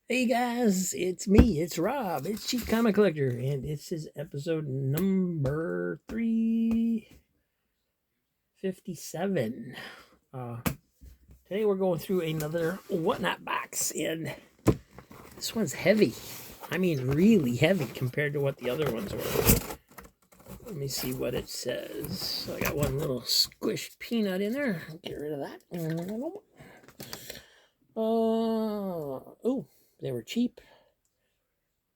Hey guys, it's me, it's Rob, it's Cheap Comic Collector, and this is episode number 357. Uh, Today we're going through another WhatNot box, and this one's heavy. I mean, really heavy compared to what the other ones were. Let me see what it says. So I got one little squished peanut in there. Get rid of that. Oh, they were cheap.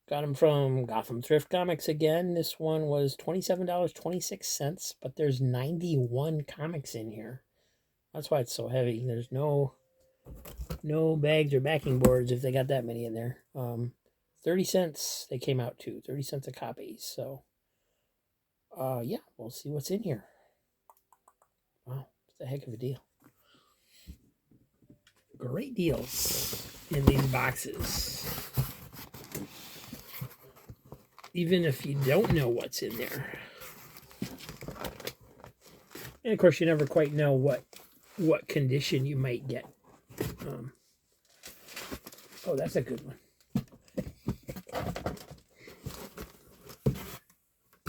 Got them from Gotham Thrift Comics again. This one was $27.26, but there's 91 comics in here. That's why it's so heavy. There's no bags or backing boards if they got that many in there. 30 cents they came out to, 30 cents a copy. So, yeah, we'll see what's in here. Wow, it's a heck of a deal. Great deals in these boxes. Even if you don't know what's in there. And of course, you never quite know what condition you might get. Oh, that's a good one.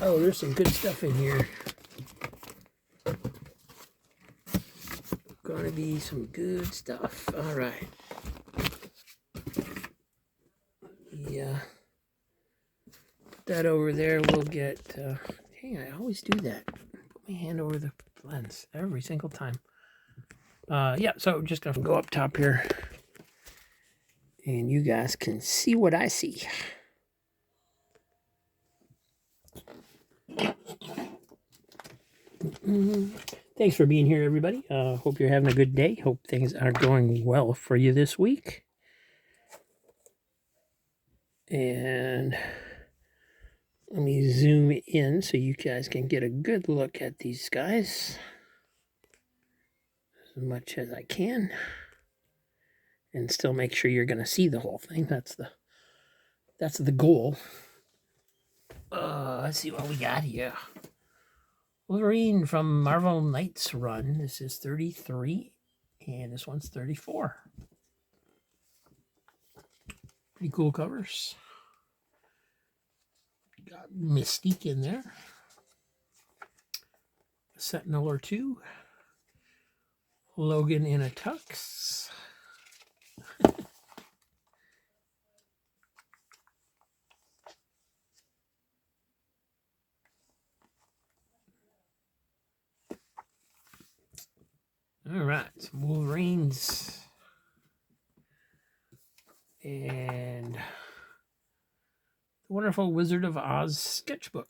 Oh, there's some good stuff in here. Gonna be some good stuff. All right. Yeah. Put that over there. We'll get. Hey, I always do that. Put my hand over the lens every single time. Yeah. So just gonna go up top here, and you guys can see what I see. Thanks for being here, everybody. Hope you're having a good day. Hope things are going well for you this week. And let me zoom in so you guys can get a good look at these guys as much as I can, and still make sure you're going to see the whole thing. That's the goal. Let's see what we got here. Wolverine from Marvel Knights run. This is 33, and this one's 34. Pretty cool covers. Got Mystique in there. Sentinel or two. Logan in a tux. All right, some Wolverines. And the Wonderful Wizard of Oz sketchbook.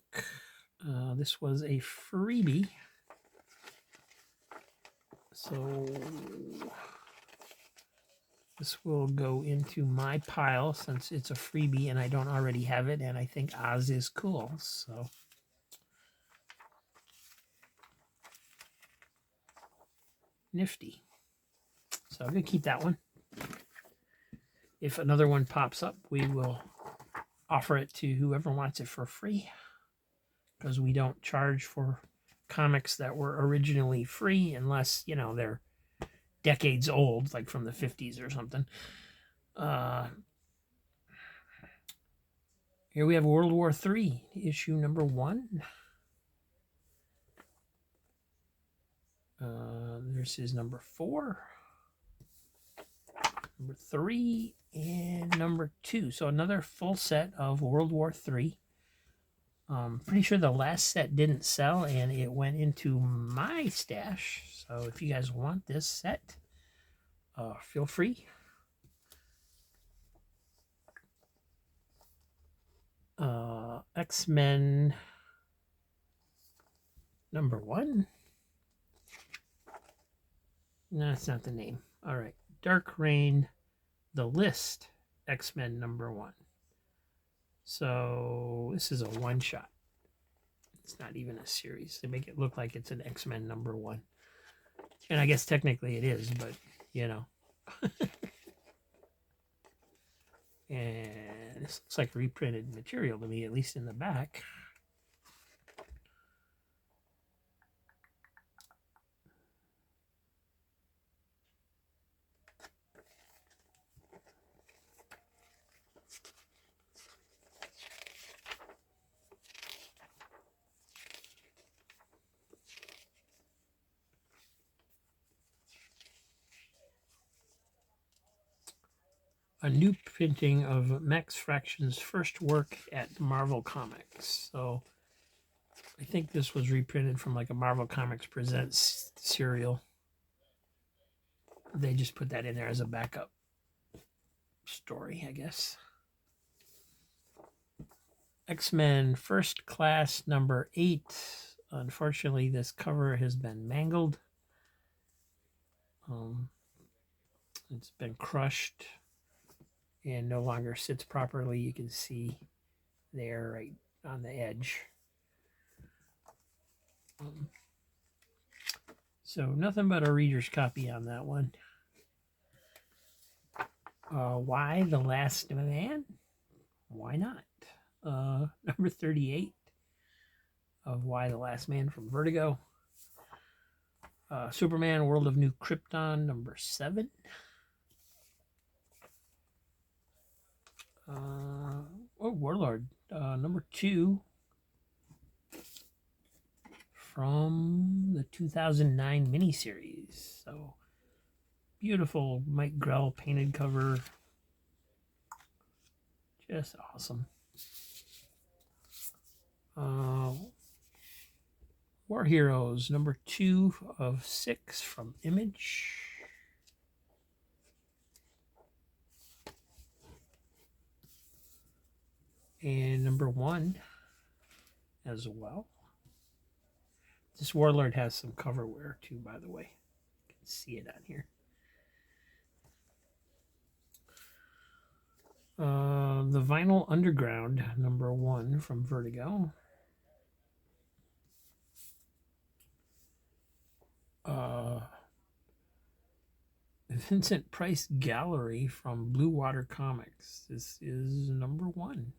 This was a freebie. So this will go into my pile since it's a freebie and I don't already have it, and I think Oz is cool. So nifty. So I'm going to keep that one. If another one pops up, we will offer it to whoever wants it for free, because we don't charge for comics that were originally free unless, they're decades old, like from the 50s or something. Here we have World War III, issue number 1. This is number 4, number 3, and number 2. So another full set of World War III. Pretty sure the last set didn't sell, and it went into my stash. So if you guys want this set, feel free. X-Men number 1. No, that's not the name. All right. Dark Reign, The List, X-Men number 1. So this is a one-shot. It's not even a series. They make it look like it's an X-Men number 1. And I guess technically it is, but, And this looks like reprinted material to me, at least in the back. a new printing of Max Fraction's first work at Marvel Comics. So I think this was reprinted from like a Marvel Comics Presents serial. They just put that in there as a backup story, I guess. X-Men First Class number 8. Unfortunately, this cover has been mangled. It's been crushed and no longer sits properly. You can see there right on the edge. So nothing but a reader's copy on that one. Why the Last Man? Why not? Number 38 of Why the Last Man from Vertigo. Superman World of New Krypton number 7. Warlord number 2 from the 2009 miniseries. So beautiful Mike Grell painted cover. Just awesome. War Heroes number 2 of 6 from Image. And number 1 as well. This Warlord has some cover wear too, by the way. You can see it on here. The Vinyl Underground number 1 from Vertigo. Vincent Price Gallery from Blue Water Comics. This is number 1.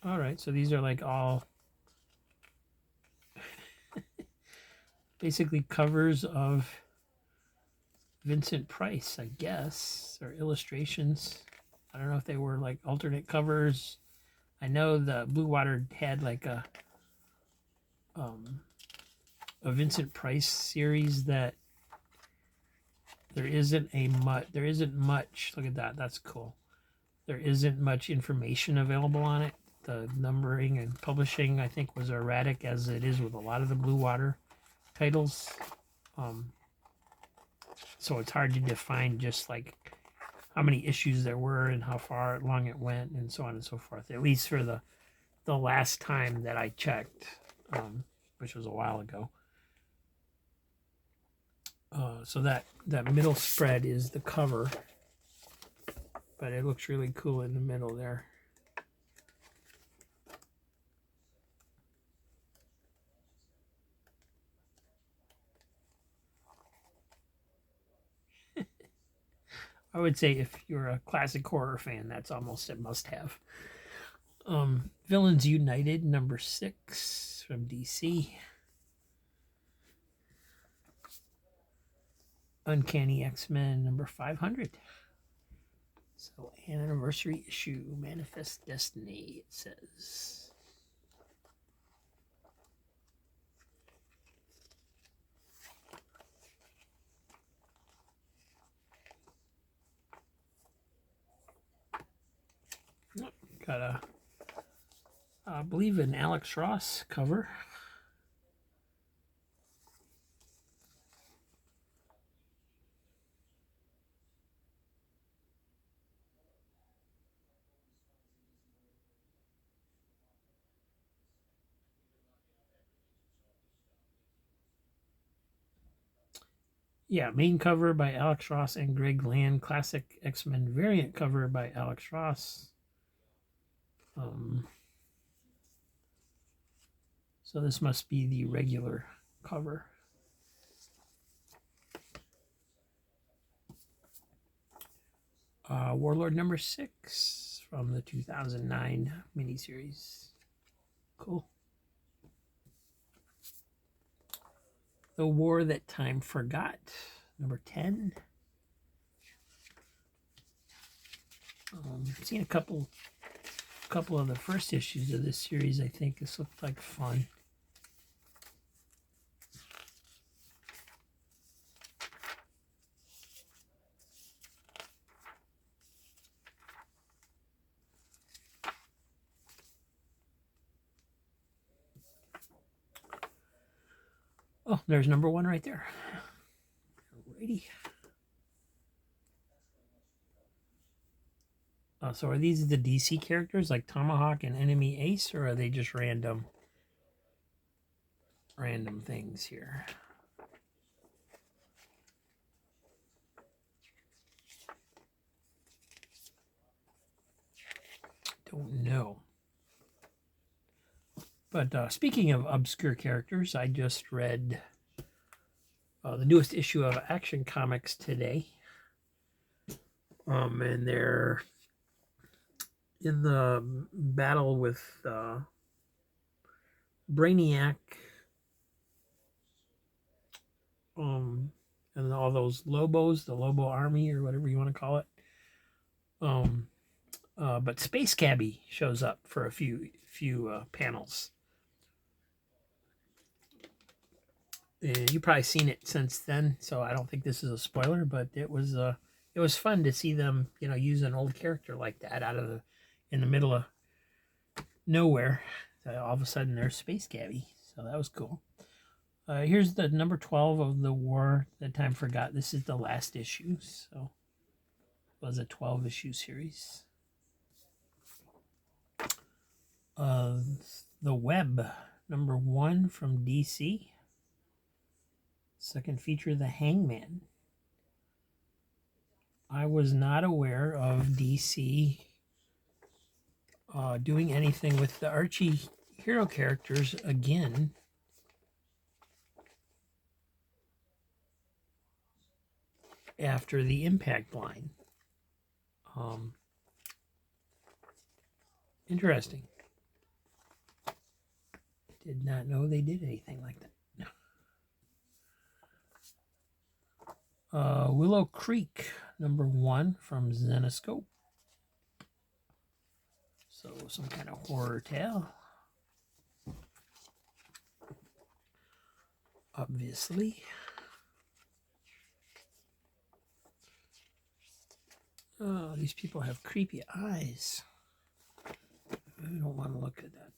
All right, so these are like all basically covers of Vincent Price, I guess, or illustrations. I don't know if they were like alternate covers. I know the Blue Water had like a Vincent Price series that there isn't much. Look at that. That's cool. There isn't much information available on it. The numbering and publishing, I think, was erratic, as it is with a lot of the Blue Water titles. So it's hard to define just like how many issues there were and how far long it went and so on and so forth. At least for the last time that I checked, which was a while ago. So that middle spread is the cover, but it looks really cool in the middle there. I would say if you're a classic horror fan, that's almost a must-have. Villains United number 6 from DC. Uncanny X-Men number 500. So anniversary issue, Manifest Destiny, it says. Got a, I believe, an Alex Ross cover. Yeah, main cover by Alex Ross and Greg Land. Classic X-Men variant cover by Alex Ross. So this must be the regular cover. Warlord number 6 from the 2009 miniseries. Cool. The War That Time Forgot, number 10. Seen a couple couple of the first issues of this series, I think. This looked like fun. Oh, there's number 1 right there. Alrighty. So are these the DC characters like Tomahawk and Enemy Ace, or are they just random things here? Don't know. But speaking of obscure characters, I just read the newest issue of Action Comics today. And they're in the battle with Brainiac and all those Lobos, the Lobo Army, or whatever you want to call it. But Space Cabbie shows up for a few panels. And you've probably seen it since then, so I don't think this is a spoiler. But it was fun to see them, use an old character like that in the middle of nowhere. All of a sudden, there's Space Cabbie, so that was cool. Here's the number 12 of the War That Time Forgot. This is the last issue, so it was a 12-issue series. The Web, number 1 from DC. Second feature, The Hangman. I was not aware of DC doing anything with the Archie hero characters again. After the Impact line. Interesting. Did not know they did anything like that. Willow Creek, number 1 from Zenescope. So some kind of horror tale. Obviously. Oh, these people have creepy eyes. I don't want to look at that.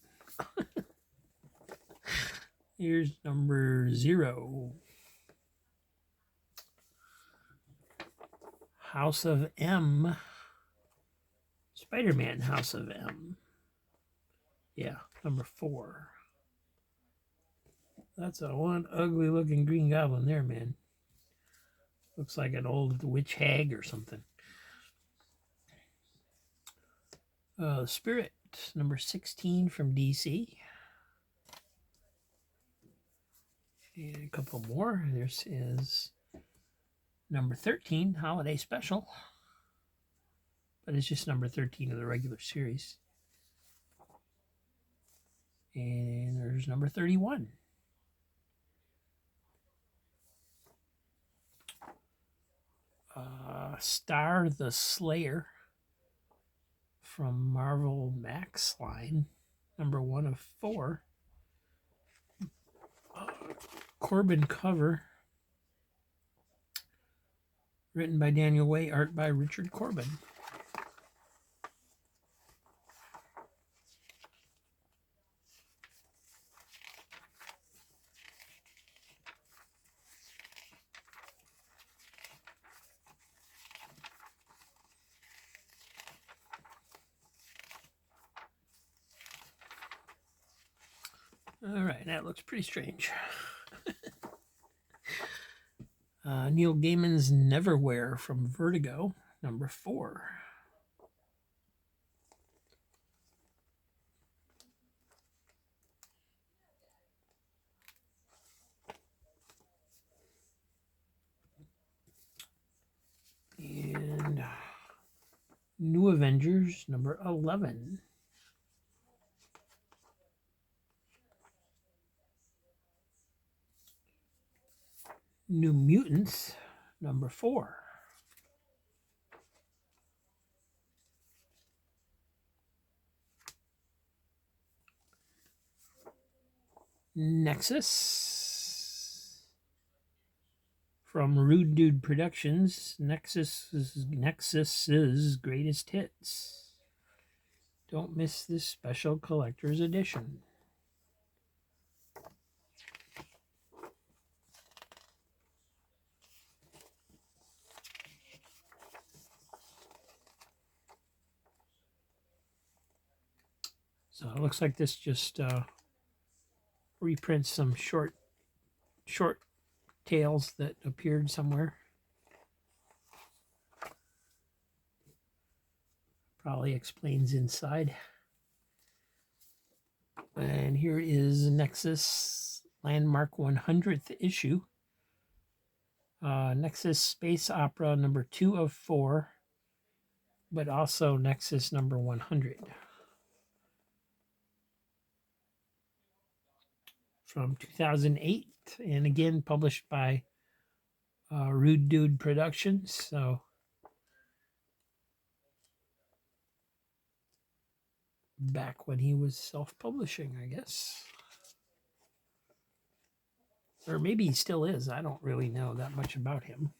Here's number 0. House of M. Spider-Man House of M. Yeah, number 4. That's a one ugly looking Green Goblin there, man. Looks like an old witch hag or something. Spirit, number 16 from DC. And a couple more. This is number 13, Holiday Special. But it's just number 13 of the regular series. And there's number 31. Star the Slayer from Marvel Max line, number 1 of 4. Corbin cover, written by Daniel Way, art by Richard Corbin. All right, that looks pretty strange. Neil Gaiman's Neverwhere from Vertigo, number 4. And New Avengers, number 11. New Mutants, number 4. Nexus from Rude Dude Productions. Nexus's greatest hits. Don't miss this special collector's edition. So it looks like this just reprints some short tales that appeared somewhere. Probably explains inside. And here is Nexus Landmark 100th issue. Nexus Space Opera number 2 of 4, but also Nexus number 100. From 2008, and again published by Rude Dude Productions. So back when he was self-publishing, I guess. Or maybe he still is. I don't really know that much about him.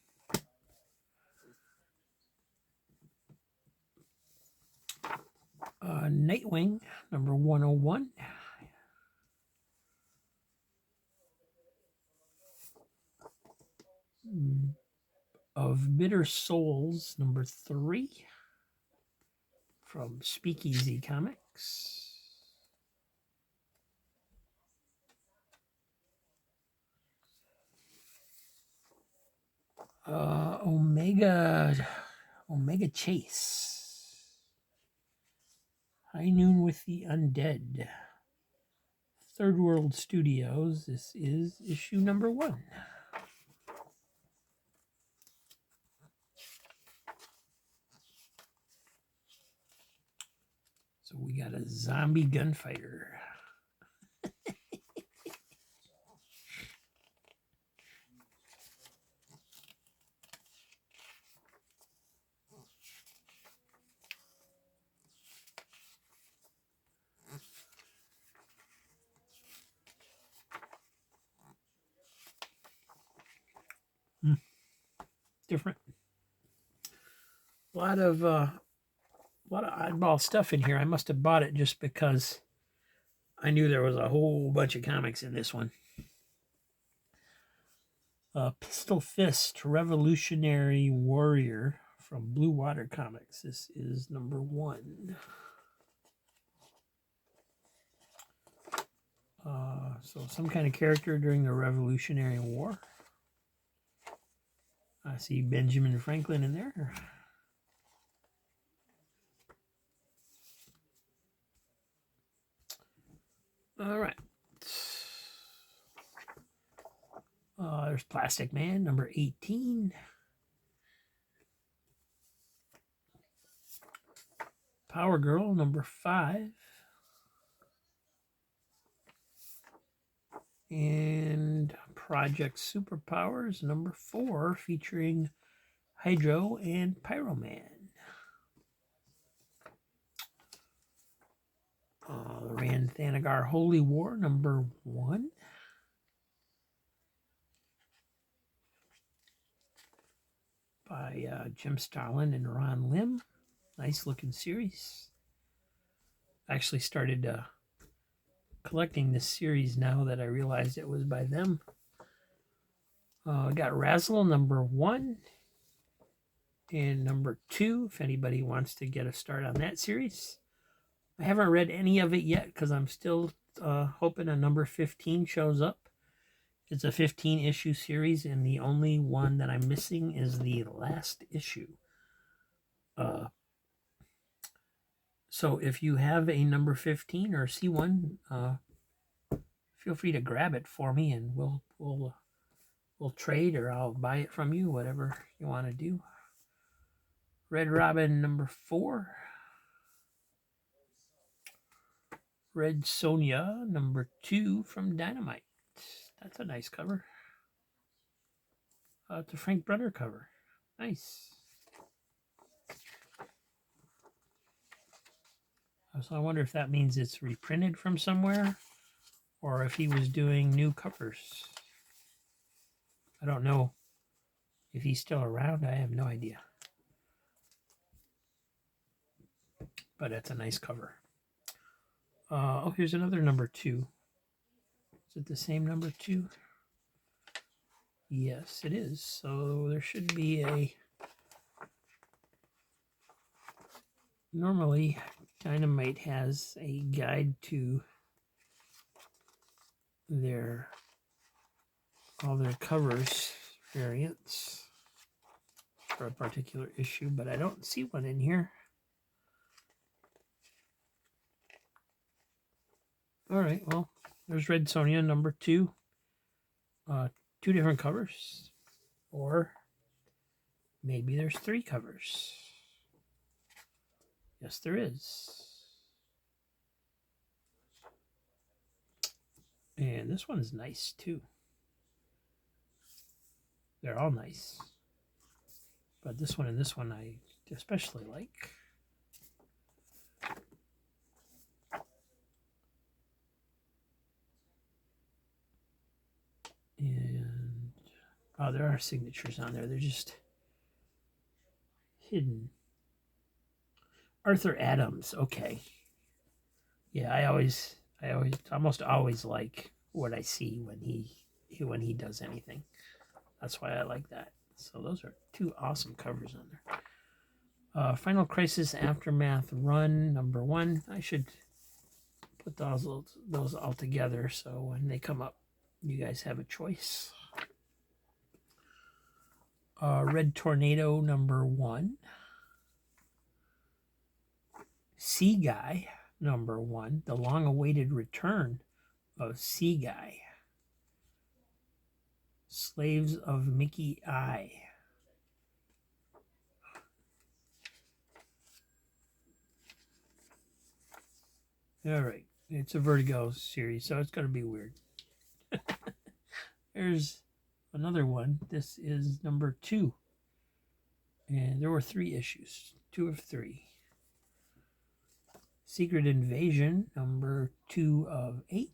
Nightwing, number 101. Of Bitter Souls, number 3. From Speakeasy Comics. Omega Chase. High Noon with the Undead. Third World Studios. This is issue number 1. So we got a zombie gunfighter. Different. A lot of oddball stuff in here. I must have bought it just because I knew there was a whole bunch of comics in this one. Pistol Fist, Revolutionary Warrior from Blue Water Comics. This is number 1. So some kind of character during the Revolutionary War. I see Benjamin Franklin in there. All right. There's Plastic Man, number 18. Power Girl, number 5. And Project Superpowers, number 4, featuring Hydro and Pyroman. The Rand Thanagar Holy War, number 1. By Jim Starlin and Ron Lim. Nice looking series. I actually started collecting this series now that I realized it was by them. I got Razzle number 1 and number 2, if anybody wants to get a start on that series. I haven't read any of it yet because I'm still hoping a number 15 shows up. It's a 15-issue series, and the only one that I'm missing is the last issue. So if you have a number 15 or see one, feel free to grab it for me, and we'll trade, or I'll buy it from you, whatever you want to do. Red Robin number 4. Red Sonja number 2 from Dynamite. That's a nice cover. It's a Frank Brunner cover. Nice. So I wonder if that means it's reprinted from somewhere, or if he was doing new covers. I don't know if he's still around. I have no idea. But it's a nice cover. Oh, here's another number 2. Is it the same number 2? Yes, it is. So there should be a... Normally, Dynamite has a guide to all their covers variants for a particular issue, but I don't see one in here. All right, well, there's Red Sonja number 2. 2 different covers, or maybe there's 3 covers. Yes, there is. And this one is nice too. They're all nice, but this one and this one I especially like. And oh, there are signatures on there. They're just hidden. Arthur Adams. Okay. Yeah, I almost always like what I see when he does anything. That's why I like that. So those are 2 awesome covers on there. Final Crisis Aftermath Run number 1. I should put those all together so when they come up, you guys have a choice. Red Tornado number 1. Sea Guy number 1. The long-awaited return of Sea Guy. Slaves of Mickey I. All right, it's a Vertigo series, so it's going to be weird. There's another one. This is number 2. And there were 3 issues, 2 of 3. Secret Invasion, number 2 of 8.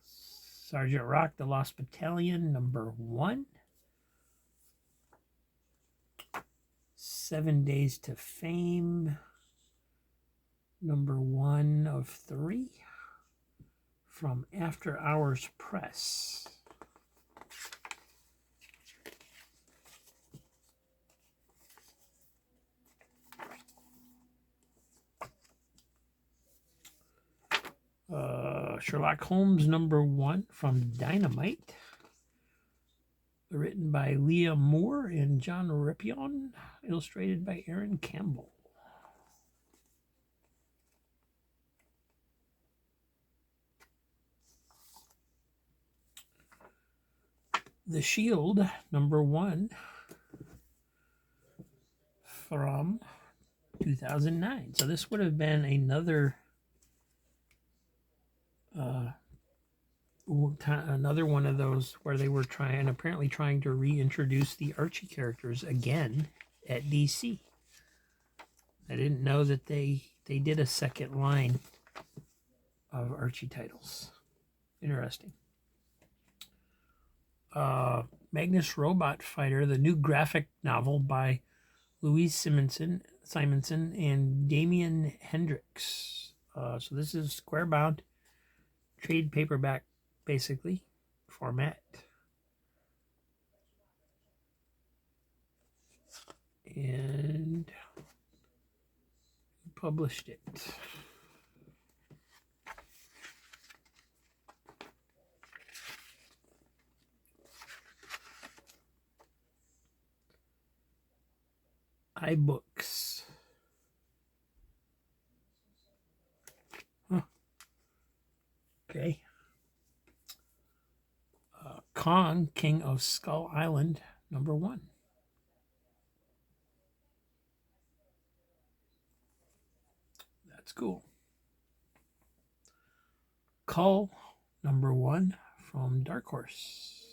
Sergeant Rock, The Lost Battalion, number 1. 7 Days to Fame, number 1 of 3. From After Hours Press. Sherlock Holmes number 1 from Dynamite. Written by Leah Moore and John Ripion. Illustrated by Aaron Campbell. The Shield number 1 from 2009. So this would have been another one of those where they were apparently trying to reintroduce the Archie characters again at DC. I didn't know that they did a second line of Archie titles. Interesting. Magnus Robot Fighter, the new graphic novel by Louise Simonson and Damian Hendricks. So this is square bound, trade paperback, basically, format. And published it. iBooks. Huh. Okay. Kong, King of Skull Island, number 1. That's cool. Cull, number 1 from Dark Horse.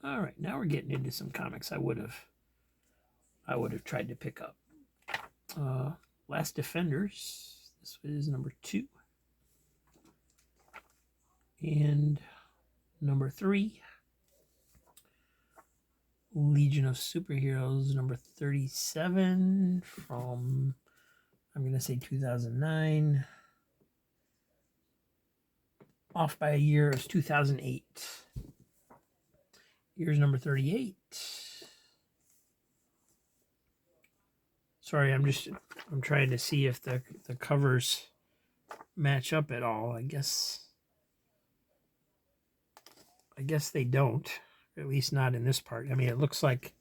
All right, now we're getting into some comics I would have tried to pick up. Last Defenders. This is number 2. And number 3. Legion of Superheroes, number 37 from, I'm going to say 2009. Off by a year is 2008. Here's number 38. Sorry, I'm trying to see if the covers match up at all. I guess they don't, at least not in this part. I mean, it looks like,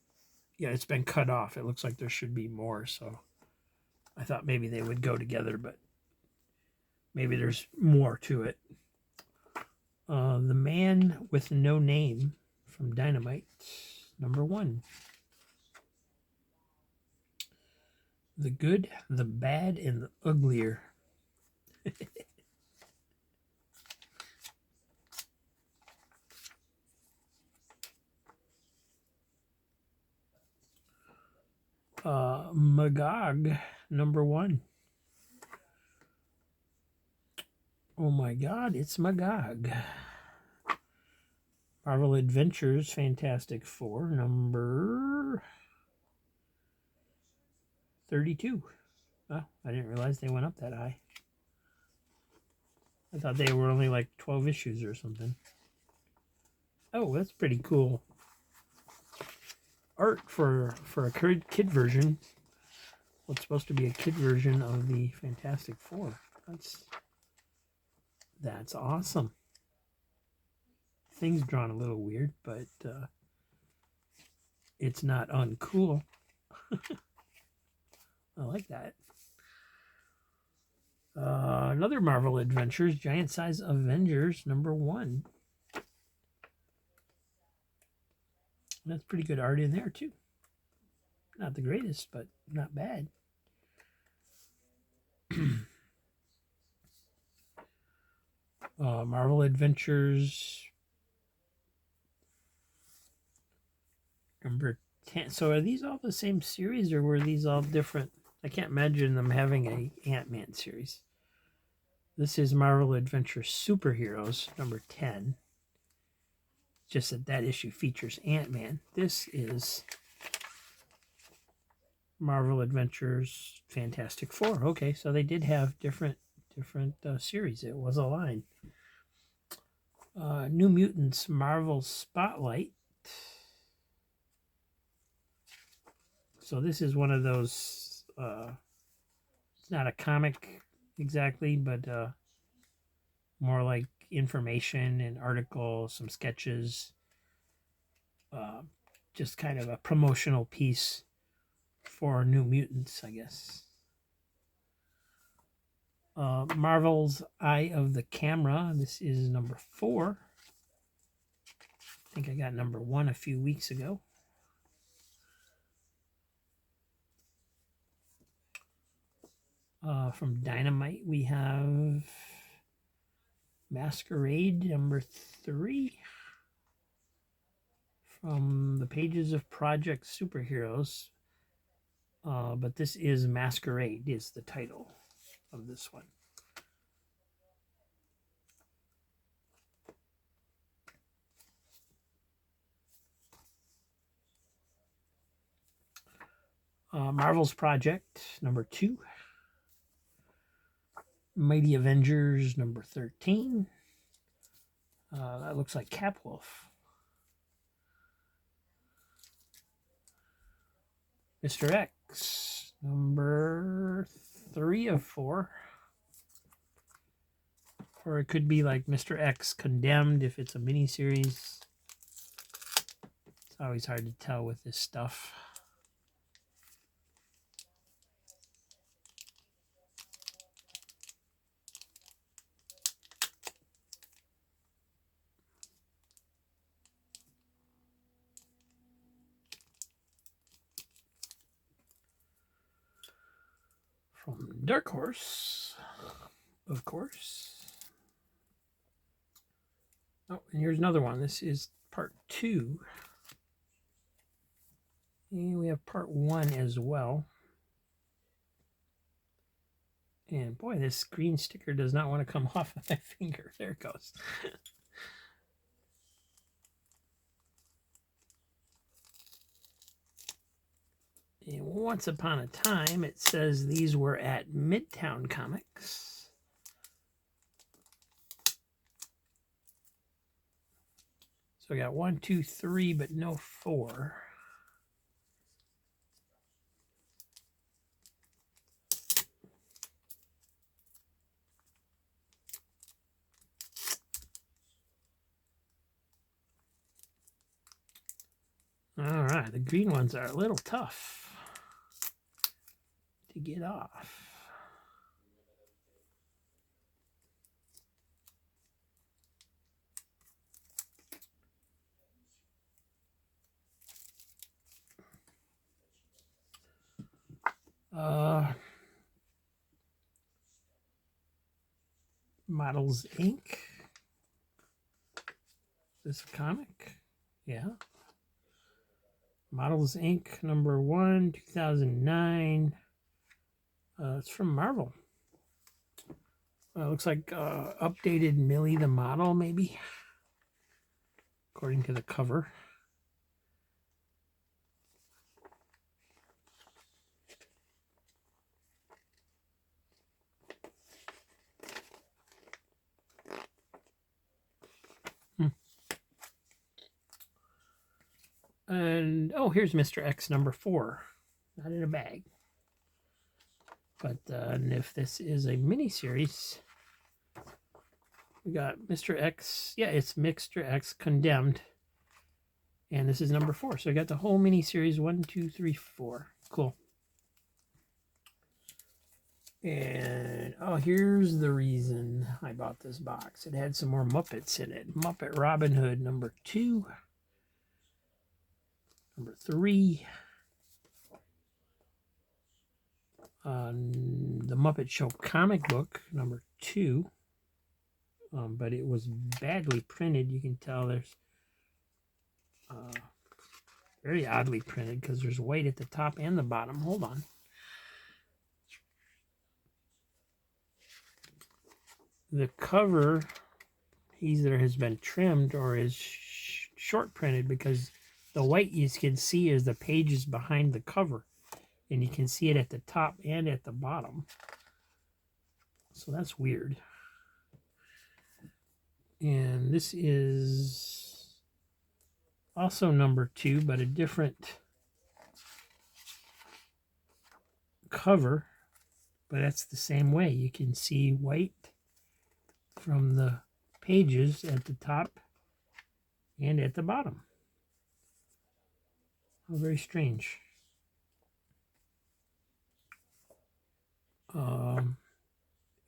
yeah, it's been cut off. It looks like there should be more, so I thought maybe they would go together, but maybe there's more to it. The Man with No Name from Dynamite, number 1. The Good, the Bad, and the Uglier. Magog, number 1. Oh my God, it's Magog. Marvel Adventures, Fantastic Four, number 32. Oh, I didn't realize they went up that high. I thought they were only like 12 issues or something. Oh, that's pretty cool. Art for a kid version. What's supposed to be a kid version of the Fantastic Four. That's awesome. Thing's drawn a little weird, but it's not uncool. I like that. Another Marvel Adventures, Giant Size Avengers, number 1. That's pretty good art in there, too. Not the greatest, but not bad. Marvel Adventures, number 10. So are these all the same series, or were these all different? I can't imagine them having a Ant-Man series. This is Marvel Adventures Superheroes, number 10. Just that issue features Ant-Man. This is Marvel Adventures Fantastic Four. Okay, so they did have different series. It was a line. New Mutants Marvel Spotlight. So this is one of those, it's not a comic exactly, but more like information and articles, some sketches, just kind of a promotional piece for New Mutants, I guess. Marvel's Eye of the Camera. This is number 4. I think I got number 1 a few weeks ago. From Dynamite, we have Masquerade, number 3. From the pages of Project Superheroes. But this is Masquerade, is the title of this one. Marvel's Project, number 2. Mighty Avengers, number 13. That looks like Capwolf. Mr. X, number 3 of 4. Or it could be like Mr. X Condemned if it's a miniseries. It's always hard to tell with this stuff. From Dark Horse, of course. Oh, and here's another one. This is part 2. And we have part 1 as well. And boy, this green sticker does not want to come off of my finger. There it goes. And once upon a time, it says these were at Midtown Comics. So I got 1, 2, 3, but no 4. All right, the green ones are a little tough to get off. Models Inc. This comic? Yeah. Models Inc. number 1, 2009. It's from Marvel. Looks like updated Millie the model, maybe, according to the cover. And, oh, here's Mr. X number 4. Not in a bag. But and if this is a mini-series, we got Mr. X. Yeah, it's Mr. X Condemned. And this is number 4. So I got the whole mini-series, 1, 2, 3, 4. Cool. And, oh, here's the reason I bought this box. It had some more Muppets in it. Muppet Robin Hood number 2. Number 3. The Muppet Show comic book, number 2. But it was badly printed. You can tell there's very oddly printed because there's white at the top and the bottom. Hold on. The cover either has been trimmed or is short printed because the white you can see is the pages behind the cover. And you can see it at the top and at the bottom. So that's weird. And this is also number 2, but a different cover. But that's the same way. You can see white from the pages at the top and at the bottom. Oh, very strange.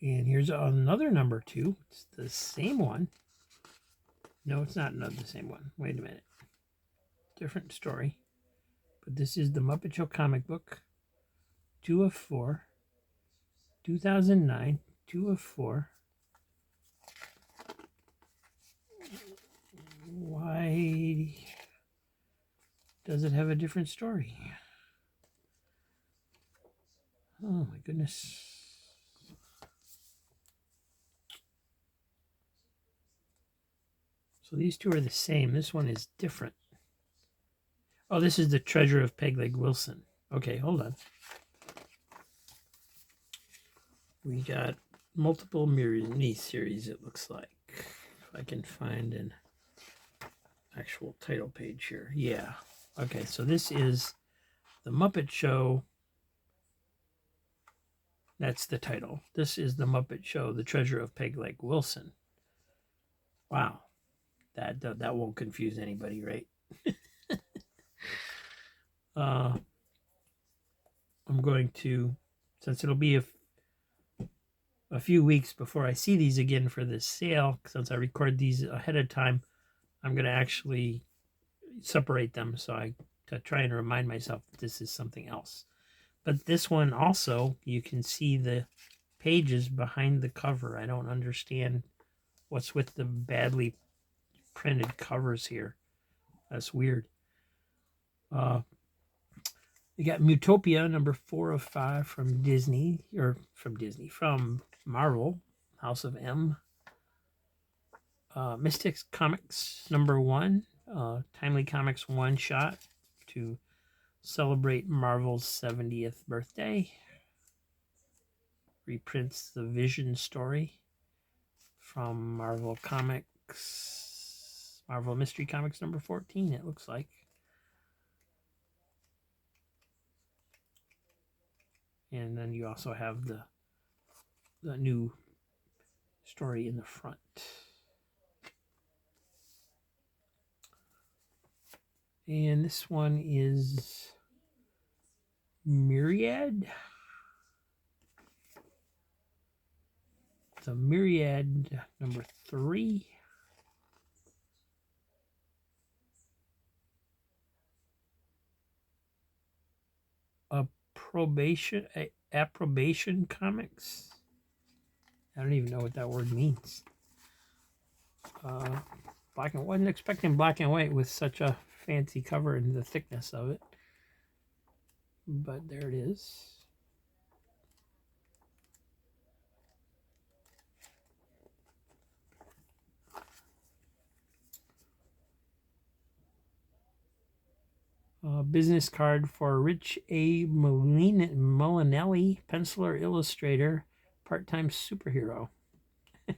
And here's another number 2. It's the same one. No, it's not the same one. Wait a minute. Different story. But this is the Muppet Show comic book. 2 of 4. 2009. 2 of 4. Why does it have a different story? Oh my goodness. So these two are the same. This one is different. Oh, this is the Treasure of Peg Leg Wilson. Okay, hold on. We got multiple mini-series, it looks like. If I can find an actual title page here. Yeah. Okay, so this is The Muppet Show. That's the title. This is The Muppet Show, The Treasure of Peg Leg Wilson. Wow. That won't confuse anybody, right? I'm going to, since it'll be a few weeks before I see these again for this sale, since I record these ahead of time, I'm going to actually separate them to try and remind myself that this is something else. But this one also, you can see the pages behind the cover. I don't understand what's with the badly printed covers here. That's weird. We got Mutopia, number 4 of 5 from from Marvel, House of M. Mystics Comics, number 1, Timely Comics one-shot to celebrate Marvel's 70th birthday. Reprints the Vision story from Marvel Comics, Marvel Mystery Comics number 14, it looks like. And then you also have the new story in the front. And this one is Myriad. It's a Myriad number 3. Approbation Comics. I don't even know what that word means. Black and wasn't expecting black and white with such a fancy cover and the thickness of it, but there it is. Business card for Rich A. Molinelli, penciler, illustrator, part-time superhero. Is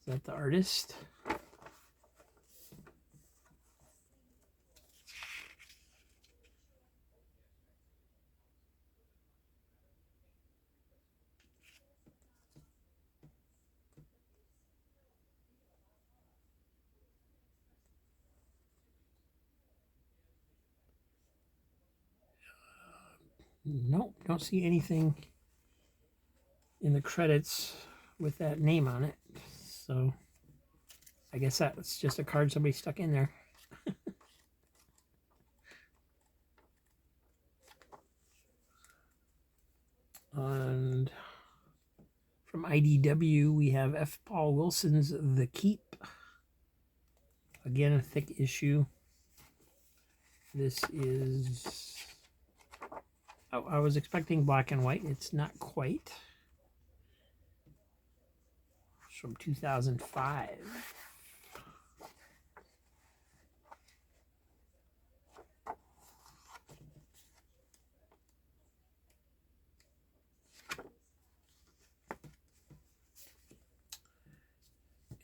that the artist? Nope, don't see anything in the credits with that name on it. So I guess that's just a card somebody stuck in there. And from IDW, we have F. Paul Wilson's The Keep. Again, a thick issue. This is... Oh, I was expecting black and white. It's not quite. It's from 2005.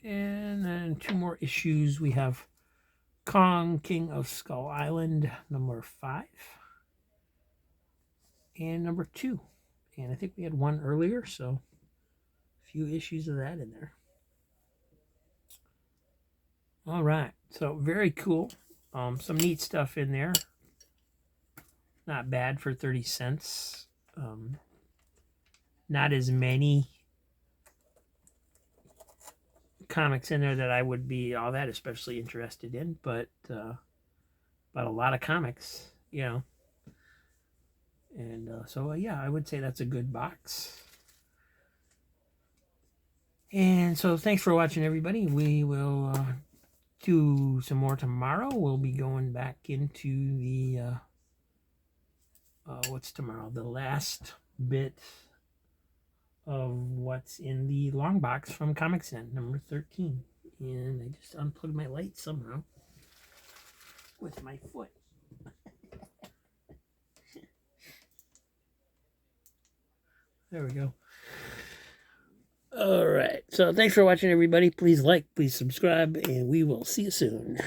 And then 2 more issues. We have Kong, King of Skull Island, number 5. And number 2. And I think we had 1 earlier, so a few issues of that in there. All right, so very cool. Some neat stuff in there. Not bad for 30 cents. Not as many comics in there that I would be all that especially interested in, but a lot of comics, you know. And so yeah, I would say that's a good box. And so thanks for watching, everybody. We will do some more tomorrow. We'll be going back into the what's tomorrow? The last bit of what's in the long box from Comics Den, number 13. And I just unplugged my light somehow with my foot. There we go. All right. So thanks for watching, everybody. Please like, please subscribe, and we will see you soon.